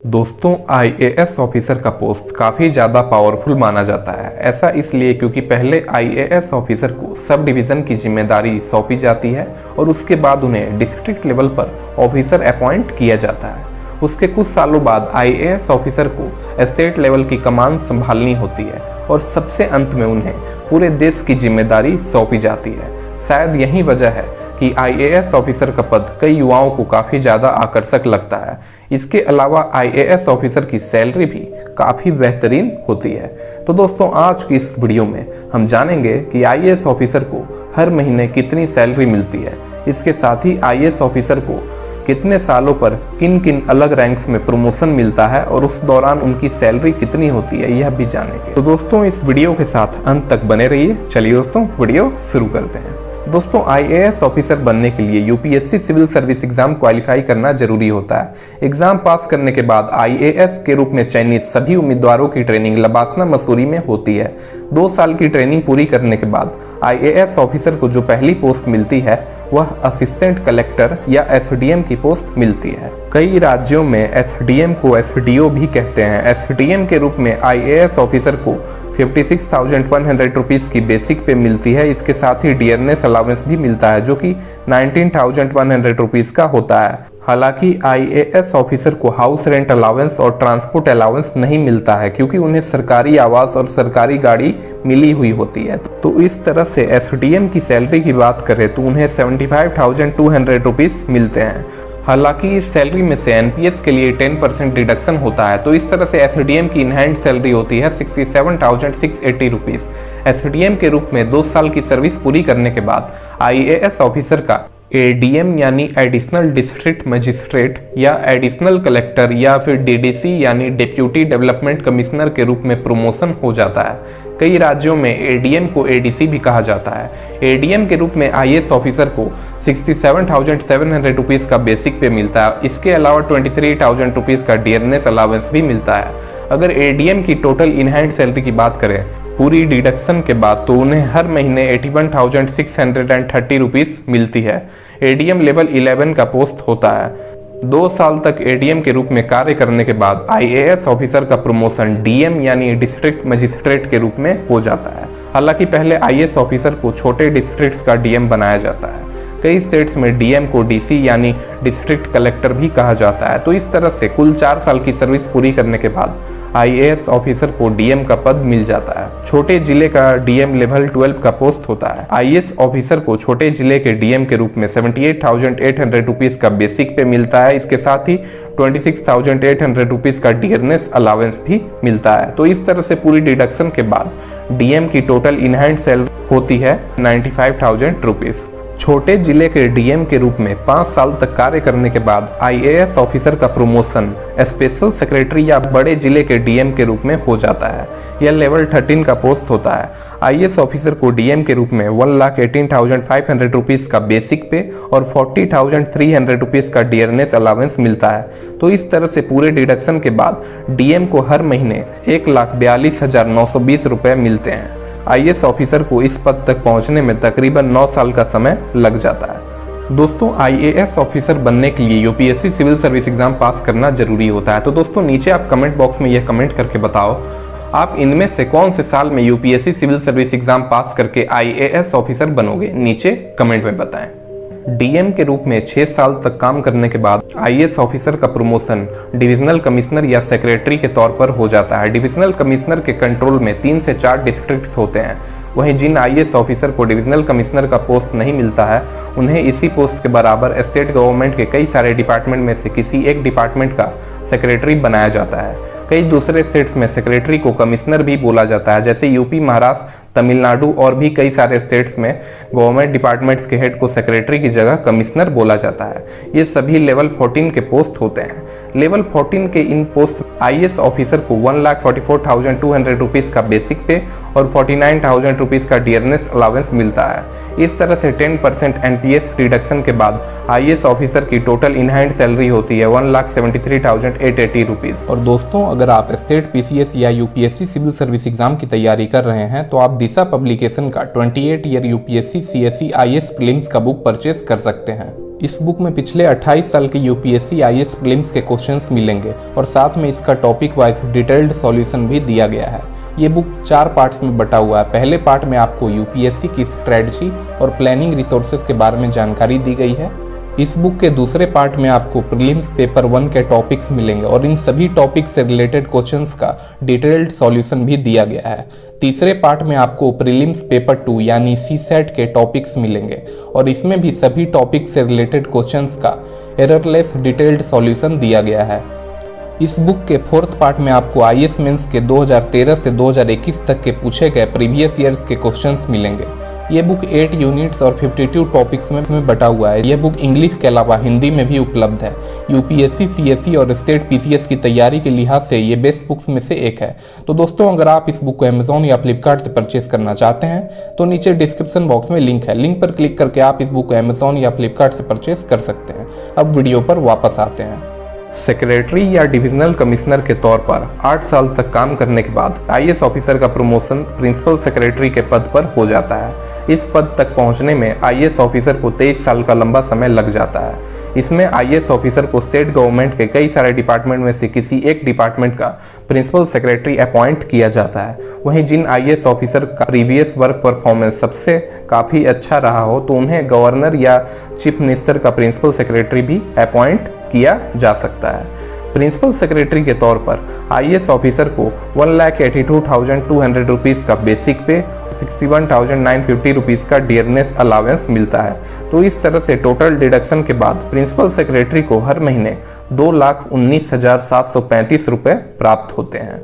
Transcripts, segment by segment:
दोस्तों, IAS officer का post काफ़ी ज़्यादा पावरफुल माना जाता है। ऐसा इसलिए क्योंकि पहले आईएएस ऑफिसर को सब डिवीज़न की जिम्मेदारी सौंपी जाती है और उसके बाद उन्हें डिस्ट्रिक्ट लेवल पर ऑफिसर अपॉइंट किया जाता है। उसके कुछ सालों बाद आईएएस ऑफिसर को स्टेट लेवल की कमान संभालनी होती है और सबसे अंत में उन्हें पूरे देश की जिम्मेदारी सौंपी जाती है। शायद यही वजह है कि आईएएस ऑफिसर का पद कई युवाओं को काफ़ी ज़्यादा आकर्षक लगता है। इसके अलावा आईएएस ऑफिसर की सैलरी भी काफ़ी बेहतरीन होती है। तो दोस्तों, आज की इस वीडियो में हम जानेंगे कि आईएएस ऑफिसर को हर महीने कितनी सैलरी मिलती है। इसके साथ ही आईएएस ऑफिसर को कितने सालों पर किन किन अलग रैंक्स में प्रमोशन मिलता है और उस दौरान उनकी सैलरी कितनी होती है, यह भी जानेंगे। तो दोस्तों, इस वीडियो के साथ अंत तक बने रहिए। चलिए दोस्तों, वीडियो शुरू करते हैं। दोस्तों, आईएएस ऑफिसर बनने के लिए UPSC civil service exam qualify करना जरूरी होता है। एग्जाम पास करने के बाद आईएएस के रूप में चयनित सभी उम्मीदवारों की ट्रेनिंग लबासना मसूरी में होती है। 2 साल की ट्रेनिंग पूरी करने के बाद आईएएस ऑफिसर को जो पहली पोस्ट मिलती है वह असिस्टेंट कलेक्टर या एसडीएम की पोस्ट मिलती है। कई राज्यों में एसडीएम को एसडीओ भी कहते हैं। एसडीएम के रूप में आईएएस ऑफिसर को 56,100 रुपीज़ की बेसिक पे मिलती है। इसके साथ ही डियरनेस अलाउंस भी मिलता है जो कि 19,100 रुपीज़ का होता है। हालांकि आईएएस ऑफिसर को हाउस रेंट अलाउंस और ट्रांसपोर्ट अलाउंस नहीं मिलता है क्योंकि उन्हें सरकारी आवास और सरकारी गाड़ी मिली हुई होती है। तो इस तरह से एसडीएम की सैलरी की बात करें तो उन्हें 75,200 रुपीज़ मिलते हैं। हालांकि इस सैलरी में से एनपीएस के लिए 10% डिडक्शन होता है। तो इस तरह से एसडीएम की इन हैंड सैलरी होती है 67,680 रुपीज़। एसडीएम के रूप में 2 साल की सर्विस पूरी करने के बाद आईएएस ऑफिसर का एडीएम यानी एडिशनल डिस्ट्रिक्ट मजिस्ट्रेट या एडिशनल कलेक्टर या फिर डीडीसी यानी डिप्यूटी डेवलपमेंट कमिश्नर के रूप में प्रमोशन हो जाता है। कई राज्यों में एडीएम को एडीसी भी कहा जाता है। एडीएम के रूप में आईएएस ऑफिसर को 67,700 रुपीज़ का बेसिक पे मिलता है। इसके अलावा 23,000 रुपीज़ का डियरनेस अलाउंस भी मिलता है। अगर एडीएम की टोटल इन हैंड सैलरी की बात करें पूरी डिडक्शन के बाद तो उन्हें हर महीने 81,630 रुपीज़ मिलती है। एडीएम लेवल 11 का पोस्ट होता है। 2 साल तक एडीएम के रूप में कार्य करने के बाद आईएएस ऑफिसर का प्रमोशन डीएम यानी डिस्ट्रिक्ट मजिस्ट्रेट के रूप में हो जाता है। हालांकि पहले आईएएस ऑफिसर को छोटे डिस्ट्रिक्ट का डीएम बनाया जाता है। कई स्टेट्स में डीएम को डीसी यानी डिस्ट्रिक्ट कलेक्टर भी कहा जाता है। तो इस तरह से कुल 4 साल की सर्विस पूरी करने के बाद आईएएस ऑफिसर को डीएम का पद मिल जाता है। छोटे जिले का डीएम लेवल 12 का पोस्ट होता है। आईएएस ऑफिसर को छोटे जिले के डीएम के रूप में 78,800 रुपीज़ का बेसिक पे मिलता है। इसके साथ ही 26,800 रुपीज़ का डियरनेस अलाउंस भी मिलता है। तो इस तरह से पूरी डिडक्शन के बाद डीएम की टोटल इन हैंड सैलरी होती है 95,000 रुपीज़। छोटे जिले के डीएम के रूप में 5 साल तक कार्य करने के बाद आईएएस ऑफिसर का प्रमोशन स्पेशल सेक्रेटरी या बड़े जिले के डीएम के रूप में हो जाता है। यह लेवल 13 का पोस्ट होता है। आईएएस ऑफिसर को डीएम के रूप में 1,18,500 रुपीज़ का बेसिक पे और 40,300 रुपीज़ का डियरनेस अलाउंस मिलता है। तो इस तरह से पूरे डिडक्शन के बाद डीएम को हर महीने 1,42,920 रुपये मिलते हैं। आईएएस ऑफिसर को इस पद तक पहुंचने में तकरीबन 9 साल का समय लग जाता है। दोस्तों, आईएएस ऑफिसर बनने के लिए UPSC civil service exam pass करना जरूरी होता है। तो दोस्तों, नीचे आप कमेंट बॉक्स में यह कमेंट करके बताओ आप इनमें से कौन से साल में UPSC civil service exam pass करके आईएएस ऑफिसर बनोगे, नीचे कमेंट में बताएं। डीएम के रूप में 6 साल तक काम करने के बाद आईएएस ऑफिसर का प्रमोशन डिविजनल कमिश्नर या सेक्रेटरी के तौर पर हो जाता है। डिविजनल कमिश्नर के कंट्रोल में 3 से 4 डिस्ट्रिक्ट्स होते हैं। वहीं जिन आईएएस ऑफिसर को डिविजनल कमिश्नर का पोस्ट नहीं मिलता है उन्हें इसी पोस्ट के बराबर स्टेट गवर्नमेंट के कई सारे डिपार्टमेंट में से किसी एक डिपार्टमेंट का सेक्रेटरी बनाया जाता है। कई दूसरे स्टेट्स में सेक्रेटरी को कमिश्नर भी बोला जाता है, जैसे यूपी, महाराष्ट्र, तमिलनाडु और भी कई सारे स्टेट्स में गवर्नमेंट डिपार्टमेंट्स के हेड को सेक्रेटरी की जगह कमिश्नर बोला जाता है। ये सभी लेवल 14 के पोस्ट होते हैं। लेवल 14 के इन पोस्ट आईएएस ऑफिसर को 1,44,200 रुपीज़ का बेसिक पे और 49,000 रुपीज़ का डियरनेस अलाउंस मिलता है। इस तरह से 10% एनपीएस रिडक्शन के बाद आईएएस ऑफिसर की टोटल इन हैंड सैलरी होती है 1,73,880 रुपीज़। और दोस्तों, अगर आप स्टेट पीसीएस या यूपीएससी सिविल सर्विस एग्जाम की तैयारी कर रहे हैं तो आप दिशा पब्लिकेशन का 28 year UPSC CSE IAS prelims का बुक परचेस कर सकते हैं। इस बुक में पिछले 28 साल के यूपीएससी आईएएस प्रीलिम्स के क्वेश्चंस मिलेंगे और साथ में इसका टॉपिक वाइज डिटेल्ड सॉल्यूशन भी दिया गया है। ये बुक 4 पार्ट्स में बटा हुआ है। पहले पार्ट में आपको यूपीएससी की स्ट्रेटजी और प्लानिंग रिसोर्सेज के बारे में जानकारी दी गई है। इस बुक के दूसरे पार्ट में आपको प्रीलिम्स पेपर 1 के टॉपिक्स मिलेंगे और इन सभी टॉपिक्स से रिलेटेड क्वेश्चंस का डिटेल्ड सॉल्यूशन भी दिया गया है। तीसरे पार्ट में आपको प्रीलिम्स पेपर 2 यानी सीसेट के टॉपिक्स मिलेंगे और इसमें भी सभी टॉपिक्स से रिलेटेड क्वेश्चंस का एररलेस डिटेल्ड सॉल्यूशन दिया गया है। इस बुक के 4th पार्ट में आपको आईएएस मेंस के 2013 से 2021 तक के पूछे गए प्रीवियस ईयर्स के क्वेश्चंस मिलेंगे। ये बुक 8 यूनिट्स और 52 टॉपिक्स में बटा हुआ है। यह बुक इंग्लिश के अलावा हिंदी में भी उपलब्ध है। यूपीएससी, सीएसई और स्टेट पीसीएस की तैयारी के लिहाज से ये बेस्ट बुक्स में से एक है। तो दोस्तों, अगर आप इस बुक को अमेजोन या फ्लिपकार्ट से परचेज करना चाहते हैं तो नीचे डिस्क्रिप्शन बॉक्स में लिंक है। लिंक पर क्लिक करके आप इस बुक को अमेजोन या फ्लिपकार्ट से परचेज कर सकते हैं। अब वीडियो पर वापस आते हैं। सेक्रेटरी या डिविजनल कमिश्नर के तौर पर 8 साल तक काम करने के बाद आईएएस ऑफिसर का प्रमोशन प्रिंसिपल सेक्रेटरी के पद पर हो जाता है। इस पद तक पहुंचने में आईएएस ऑफिसर को 23 साल का लंबा समय लग जाता है। इसमें आईएएस ऑफिसर को स्टेट गवर्नमेंट के कई सारे डिपार्टमेंट में से किसी एक डिपार्टमेंट का प्रिंसिपल सेक्रेटरी अपॉइंट किया जाता है। वहीं जिन आईएएस ऑफिसर का प्रीवियस वर्क परफॉर्मेंस सबसे काफ़ी अच्छा रहा हो तो उन्हें गवर्नर या चीफ मिनिस्टर का प्रिंसिपल सेक्रेटरी भी अपॉइंट किया जा सकता है। प्रिंसिपल सेक्रेटरी के तौर पर आईएएस ऑफिसर को 1,82,200 रुपीज़ का बेसिक पे, 61,950 रुपीज़ का डियरनेस अलावेंस मिलता है। तो इस तरह से टोटल डिडक्शन के बाद प्रिंसिपल सेक्रेटरी को हर महीने 2,19,735 रुपये प्राप्त होते हैं।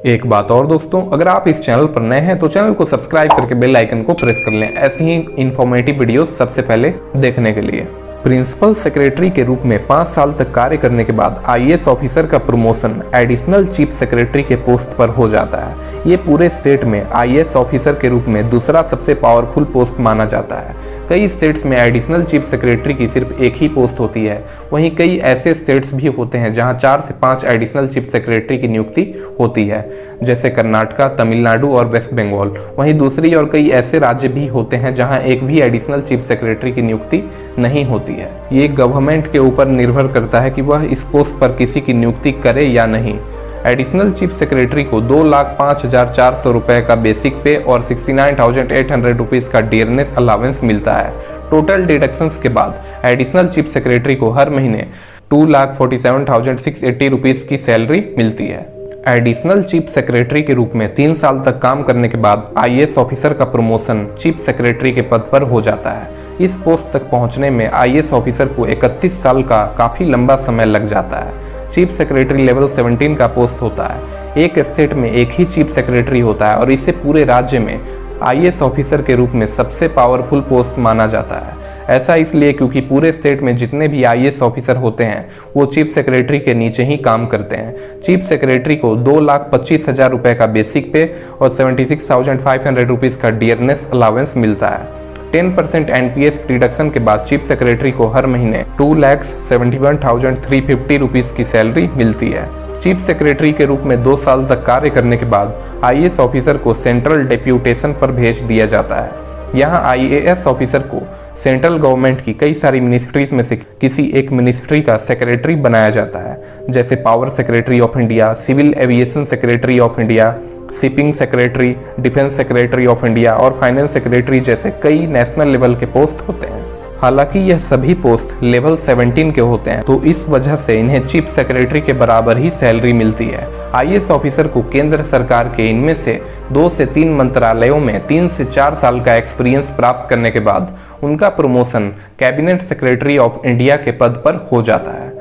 एक बात और दोस्तों, अगर आप इस चैनल पर नए हैं तो चैनल को सब्सक्राइब करके बेल आइकन को प्रेस कर लें ऐसी ही इंफॉर्मेटिव वीडियोस सबसे पहले देखने के लिए। प्रिंसिपल सेक्रेटरी के रूप में 5 साल तक कार्य करने के बाद आईएएस ऑफिसर का प्रमोशन एडिशनल चीफ सेक्रेटरी के पोस्ट पर हो जाता है। ये पूरे स्टेट में आईएएस ऑफिसर के रूप में दूसरा सबसे पावरफुल पोस्ट माना जाता है। कई स्टेट्स में एडिशनल चीफ सेक्रेटरी की सिर्फ एक ही पोस्ट होती है। वहीं कई ऐसे स्टेट्स भी होते हैं जहां 4 से 5 एडिशनल चीफ सेक्रेटरी की नियुक्ति होती है, जैसे कर्नाटका, तमिलनाडु और वेस्ट बंगाल। वहीं दूसरी और कई ऐसे राज्य भी होते हैं जहां एक भी एडिशनल चीफ सेक्रेटरी की नियुक्ति नहीं होती है। ये गवर्नमेंट के ऊपर निर्भर करता है कि वह इस पोस्ट पर किसी की नियुक्ति करे या नहीं। एडिशनल चीफ सेक्रेटरी को 2,05,400 रुपए का बेसिक पे और 69,800 रुपीज़ का डियरनेस अलावेंस मिलता है। टोटल डिडक्शंस के बाद एडिशनल चीफ सेक्रेटरी को हर महीने 2,47,680 रुपीज़ की सैलरी मिलती है। एडिशनल चीफ सेक्रेटरी के रूप में 3 साल तक काम करने के बाद आईएएस ऑफिसर का प्रमोशन चीफ सेक्रेटरी के पद पर हो जाता है। इस पोस्ट तक पहुंचने में आईएएस ऑफिसर को 31 साल का काफ़ी लंबा समय लग जाता है। चीफ सेक्रेटरी लेवल 17 का पोस्ट होता है। एक स्टेट में एक ही चीफ सेक्रेटरी होता है और इसे पूरे राज्य में आईएएस ऑफिसर के रूप में सबसे पावरफुल पोस्ट माना जाता है। ऐसा इसलिए क्योंकि पूरे स्टेट में जितने भी आईएएस ऑफिसर होते हैं वो चीफ सेक्रेटरी के नीचे ही काम करते हैं। चीफ सेक्रेटरी को 2,25,000 रुपये का बेसिक पे और 76,500 रुपीज़ का डियरनेस अलावेंस मिलता है। 10% एनपीएस डिडक्शन के बाद चीफ सेक्रेटरी को हर महीने 2,71,350 रुपीज़ की सैलरी मिलती है। चीफ सेक्रेटरी के रूप में 2 साल तक कार्य करने के बाद आईएएस ऑफिसर को सेंट्रल डेप्यूटेशन पर भेज दिया जाता है। यहाँ आईएएस ऑफिसर को सेंट्रल गवर्नमेंट की कई सारी मिनिस्ट्रीज में से किसी एक मिनिस्ट्री का सेक्रेटरी बनाया जाता है, जैसे power secretary of India, civil aviation secretary of India, shipping secretary, defence secretary of India और फाइनेंस सेक्रेटरी जैसे कई नेशनल लेवल के पोस्ट होते हैं। हालांकि यह सभी पोस्ट लेवल 17 के होते हैं, तो इस वजह से इन्हें चीफ सेक्रेटरी के बराबर ही सैलरी मिलती है। आईएएस ऑफिसर को केंद्र सरकार के इनमें से 2 से 3 मंत्रालयों में 3 से 4 साल का एक्सपीरियंस प्राप्त करने के बाद उनका promotion cabinet secretary of India के पद पर हो जाता है।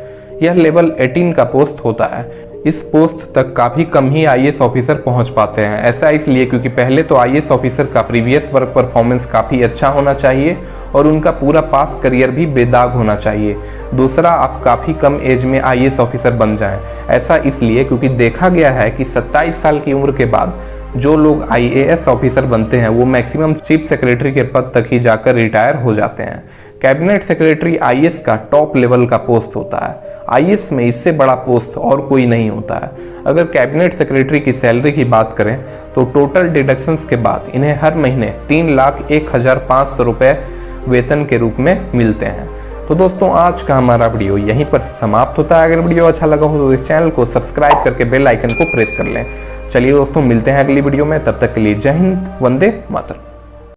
यह लेवल 18 का पोस्ट होता है। इस पोस्ट तक काफ़ी कम ही आईएएस ऑफिसर पहुंच पाते हैं। ऐसा इसलिए क्योंकि पहले तो आईएएस ऑफिसर का प्रीवियस वर्क परफॉर्मेंस काफ़ी अच्छा होना चाहिए और उनका पूरा पास्ट करियर भी बेदाग होना चाहिए। दूसरा, आप काफ़ी कम एज में आईएएस ऑफिसर बन जाएं। ऐसा इसलिए क्योंकि देखा गया है कि 27 साल की उम्र के बाद जो लोग आईएएस ऑफिसर बनते हैं वो मैक्सिमम चीफ सेक्रेटरी के पद तक ही जाकर रिटायर हो जाते हैं। कैबिनेट सेक्रेटरी आईएएस का टॉप लेवल का पोस्ट होता है। आईएएस में इससे बड़ा पोस्ट और कोई नहीं होता है। अगर कैबिनेट सेक्रेटरी की सैलरी की बात करें तो टोटल डिडक्शंस के बाद इन्हें हर महीने 3,01,500 रुपये वेतन के रूप में मिलते हैं। तो दोस्तों आज का हमारा वीडियो यहीं पर समाप्त होता है। अगर वीडियो अच्छा लगा हो तो इस चैनल को सब्सक्राइब करके बेल आइकन को प्रेस कर लें। चलिए दोस्तों, मिलते हैं अगली वीडियो में, तब तक के लिए जय हिंद, वंदे मातरम।